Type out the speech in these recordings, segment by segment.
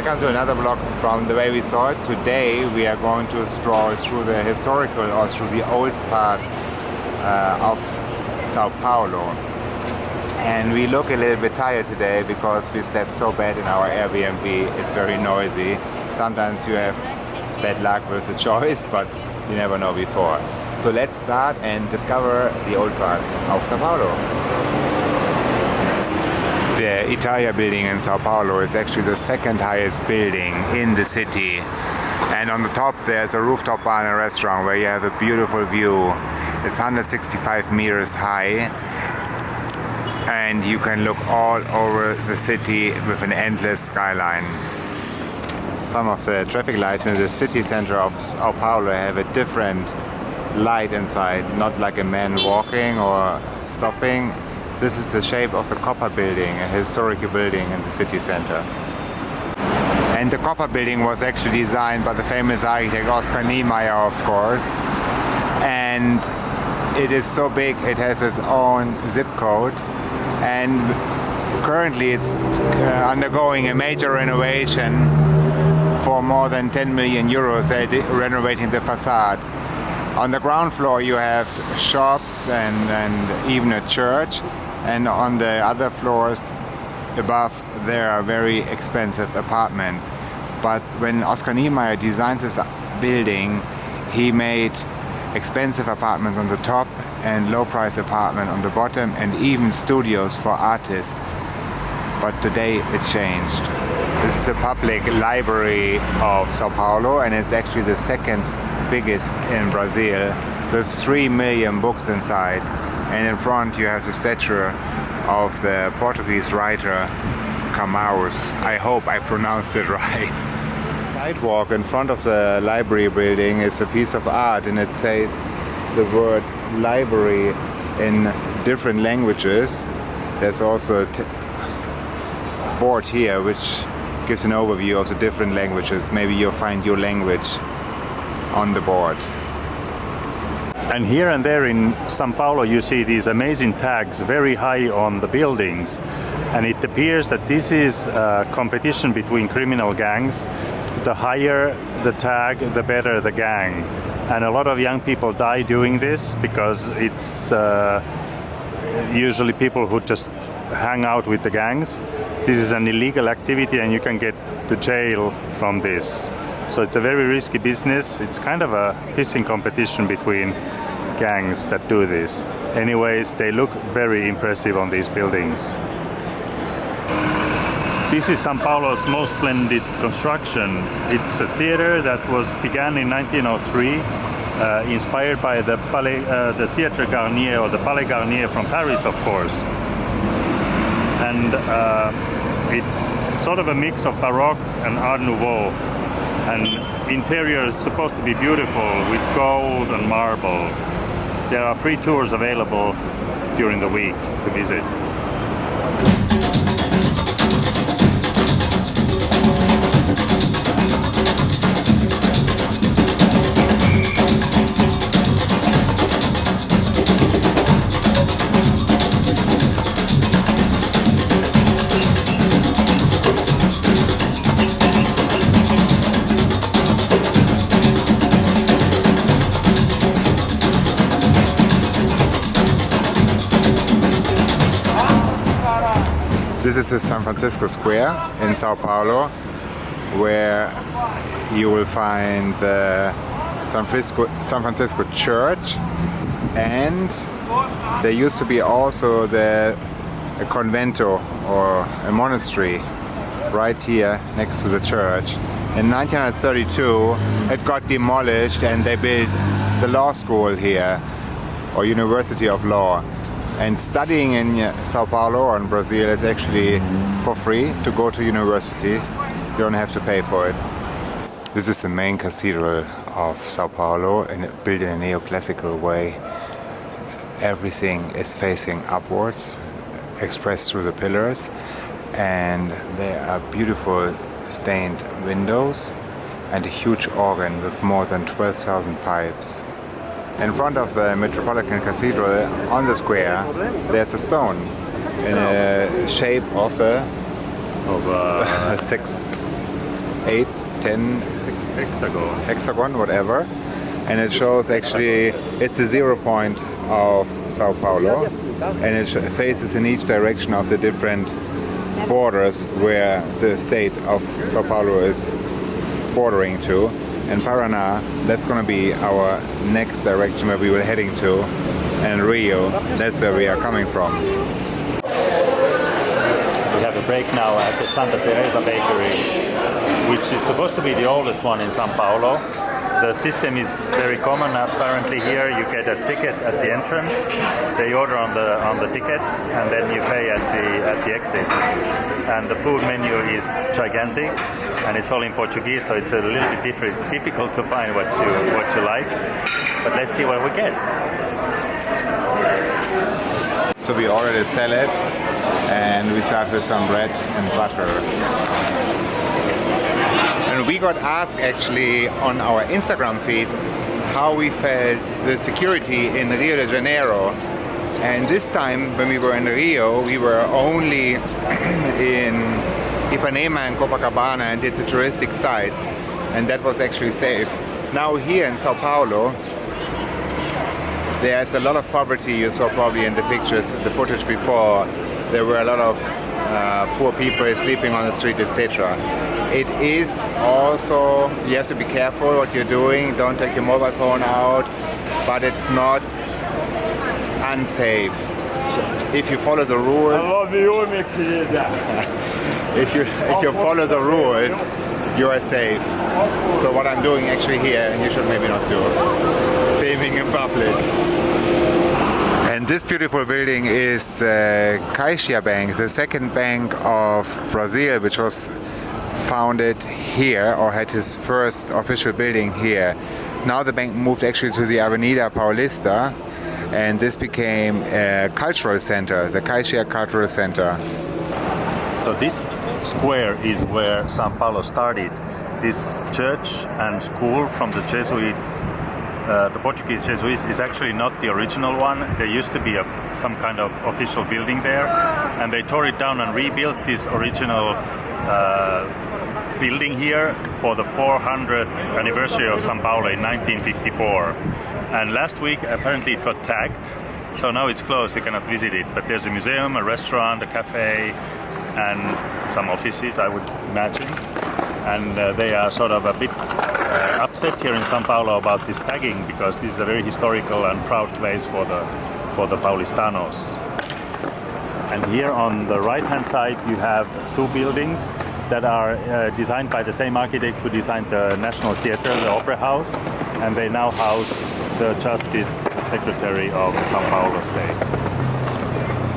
Welcome to another vlog from the way we saw it. Today we are going to stroll through the historical or through the old part of Sao Paulo. And we look a little bit tired today because we slept so bad in our Airbnb. It's very noisy. Sometimes you have bad luck with the choice, but you never know before. So let's start and discover the old part of Sao Paulo. The Italia building in Sao Paulo is actually the second highest building in the city. And on the top there's a rooftop bar and a restaurant where you have a beautiful view. It's 165 meters high. And you can look all over the city with an endless skyline. Some of the traffic lights in the city center of Sao Paulo have a different light inside, not like a man walking or stopping. This is the shape of the Copper building, a historical building in the city center. And the Copper building was actually designed by the famous architect Oscar Niemeyer, of course. And it is so big, it has its own zip code. And currently it's undergoing a major renovation for more than 10 million euros. They're renovating the facade. On the ground floor you have shops and even a church. And on the other floors above there are very expensive apartments. But when Oscar Niemeyer designed this building, he made expensive apartments on the top and low price apartment on the bottom, and even studios for artists. But today it changed. This is the public library of Sao Paulo, and it's actually the second biggest in Brazil, with 3 million books inside. And in front you have the statue of the Portuguese writer Camões. I hope I pronounced it right. The sidewalk in front of the library building is a piece of art, and it says the word library in different languages. There's also a board here which gives an overview of the different languages. Maybe you'll find your language on the board. And here and there in São Paulo you see these amazing tags very high on the buildings, and it appears that this is a competition between criminal gangs. The higher the tag, the better the gang. And a lot of young people die doing this because it's usually people who just hang out with the gangs. This is an illegal activity and you can get to jail from this. So it's a very risky business. It's kind of a pissing competition between gangs that do this. Anyways, they look very impressive on these buildings. This is São Paulo's most splendid construction. It's a theater that was began in 1903, inspired by the Theatre Garnier or the Palais Garnier from Paris, of course. And it's sort of a mix of Baroque and Art Nouveau. And interior is supposed to be beautiful with gold and marble. There are free tours available during the week to visit. This is the San Francisco Square in Sao Paulo, where you will find the San Francisco Church, and there used to be also a convento or a monastery right here next to the church. In 1932 it got demolished and they built the law school here, or University of Law. And studying in Sao Paulo or in Brazil is actually for free to go to university. You don't have to pay for it. This is the main cathedral of Sao Paulo, and built in a neoclassical way. Everything is facing upwards, expressed through the pillars, and there are beautiful stained windows and a huge organ with more than 12,000 pipes. In front of the Metropolitan Cathedral, on the square, there's a stone in a shape of a 8, 10 hexagon, whatever. And it shows actually, it's the 0 point of Sao Paulo, and it faces in each direction of the different borders where the state of Sao Paulo is bordering to. And Paraná, that's going to be our next direction where we were heading to. And Rio, that's where we are coming from. We have a break now at the Santa Teresa Bakery, which is supposed to be the oldest one in São Paulo. The system is very common apparently here. You get a ticket at the entrance, they order on the ticket, and then you pay at the exit. And the food menu is gigantic, and it's all in Portuguese, so it's a little bit difficult to find what you like. But let's see what we get. So we ordered a salad, and we start with some bread and butter. And we got asked actually on our Instagram feed how we felt the security in Rio de Janeiro. And this time when we were in Rio, we were only in Ipanema and Copacabana and did the touristic sites, and that was actually safe. Now here in Sao Paulo, there's a lot of poverty. You saw probably in the pictures, the footage before, there were a lot of poor people sleeping on the street, etc. It is also, you have to be careful what you're doing, don't take your mobile phone out, but it's not unsafe. So if you follow the rules, if you follow the rules, you are safe. So what I'm doing actually here, and you should maybe not do, filming in public. And this beautiful building is Caixa Bank, the second bank of Brazil, which was founded here, or had his first official building here. Now the bank moved actually to the Avenida Paulista, and this became a cultural center, the Caixa Cultural Center. So this square is where São Paulo started. This church and school from the Jesuits, the Portuguese Jesuits, is actually not the original one. There used to be some kind of official building there, and they tore it down and rebuilt this original building here for the 400th anniversary of São Paulo in 1954. And last week apparently it got tagged, so now it's closed, you cannot visit it. But there's a museum, a restaurant, a cafe, and some offices, I would imagine. And they are sort of a bit upset here in São Paulo about this tagging, because this is a very historical and proud place for the Paulistanos. And here on the right hand side you have two buildings that are designed by the same architect who designed the National Theatre, the Opera House, and they now house the Justice Secretary of São Paulo State.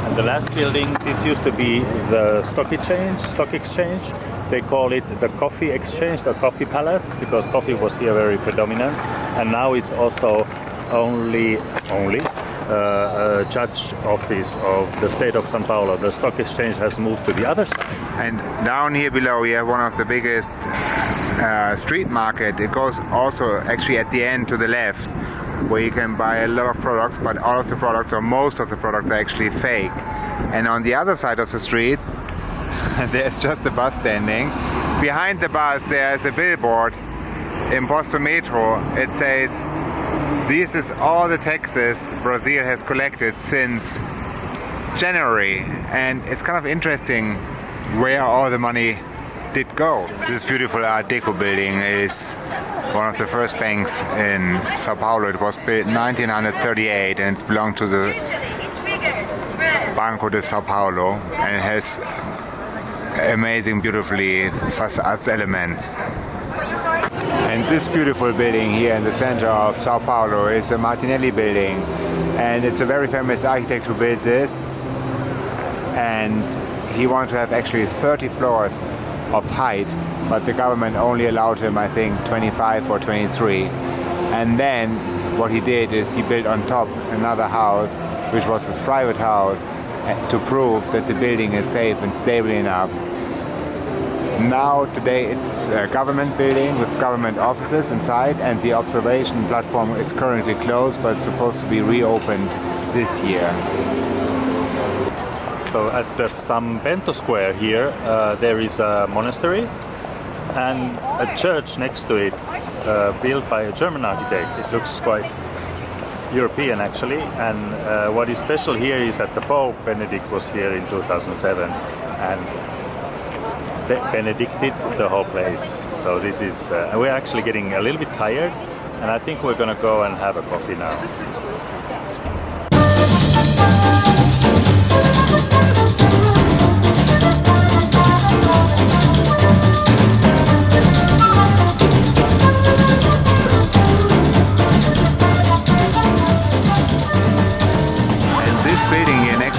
And the last building, this used to be the stock exchange. They call it the Coffee Exchange, the Coffee Palace, because coffee was here very predominant. And now it's also only a judge office of the state of São Paulo. The stock exchange has moved to the other side. And down here below we have one of the biggest street market. It goes also actually at the end to the left, where you can buy a lot of products, but all of the products, or most of the products, are actually fake. And on the other side of the street there's just a bus standing. Behind the bus there's a billboard in Posto Metro. It says, "This is all the taxes Brazil has collected since January." And it's kind of interesting where all the money did go. This beautiful Art Deco building is one of the first banks in Sao Paulo. It was built in 1938 and it's belonged to the Banco de São Paulo, and it has amazing, beautifully facade elements. And this beautiful building here in the center of Sao Paulo is a Martinelli building, and it's a very famous architect who built this, and he wanted to have actually 30 floors of height, but the government only allowed him, I think, 25 or 23. And then what he did is he built on top another house, which was his private house, to prove that the building is safe and stable enough. Now today it's a government building with government offices inside, and the observation platform is currently closed, but it's supposed to be reopened this year. So at the São Bento Square here there is a monastery, and a church next to it, built by a German architect. It looks quite European actually, and what is special here is that the Pope Benedict was here in 2007 and benedicted the whole place. So this is, we're actually getting a little bit tired, and I think we're gonna go and have a coffee now.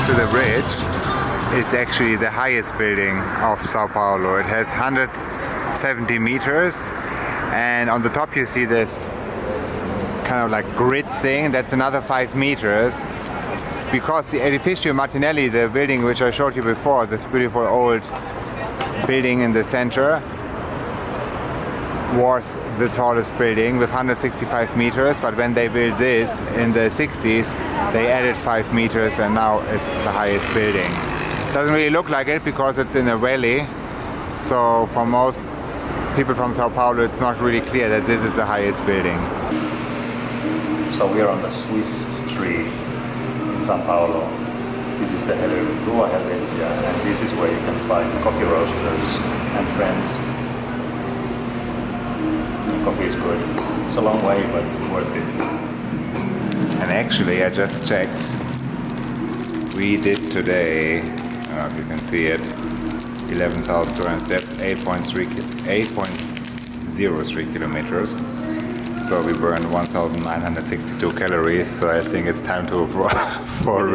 To the bridge is actually the highest building of Sao Paulo. It has 170 meters, and on the top you see this kind of like grid thing that's another 5 meters, because the Edificio Martinelli, the building which I showed you before, this beautiful old building in the center, was the tallest building with 165 meters, but when they built this in the 60s they added 5 meters and now it's the highest building. Doesn't really look like it because it's in a valley, so for most people from Sao Paulo it's not really clear that this is the highest building. So we are on the Swiss street in Sao Paulo. This is the Rua Helvetia, and this is where you can find coffee roasters and friends. Coffee is good. It's a long way, but worth it. And actually, I just checked. We did today, I don't know if you can see it, 11,200 steps, 8.03 kilometers. So we burned 1,962 calories. So I think it's time to for a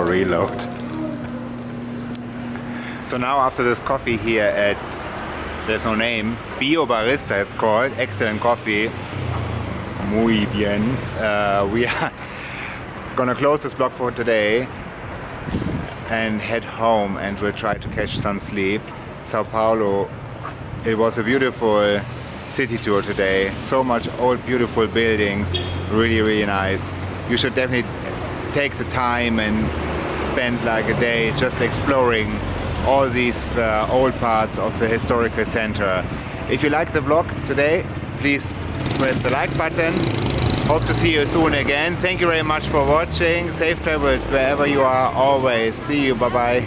reload. So now after this coffee here at, there's no name, Bio Barista it's called, excellent coffee, muy bien. We are gonna close this vlog for today and head home, and we'll try to catch some sleep. Sao Paulo, it was a beautiful city tour today, so much old beautiful buildings, really nice. You should definitely take the time and spend like a day just exploring all these old parts of the historical center. If you like the vlog today, please press the like button. Hope to see you soon again. Thank you very much for watching. Safe travels wherever you are always. See you. Bye bye.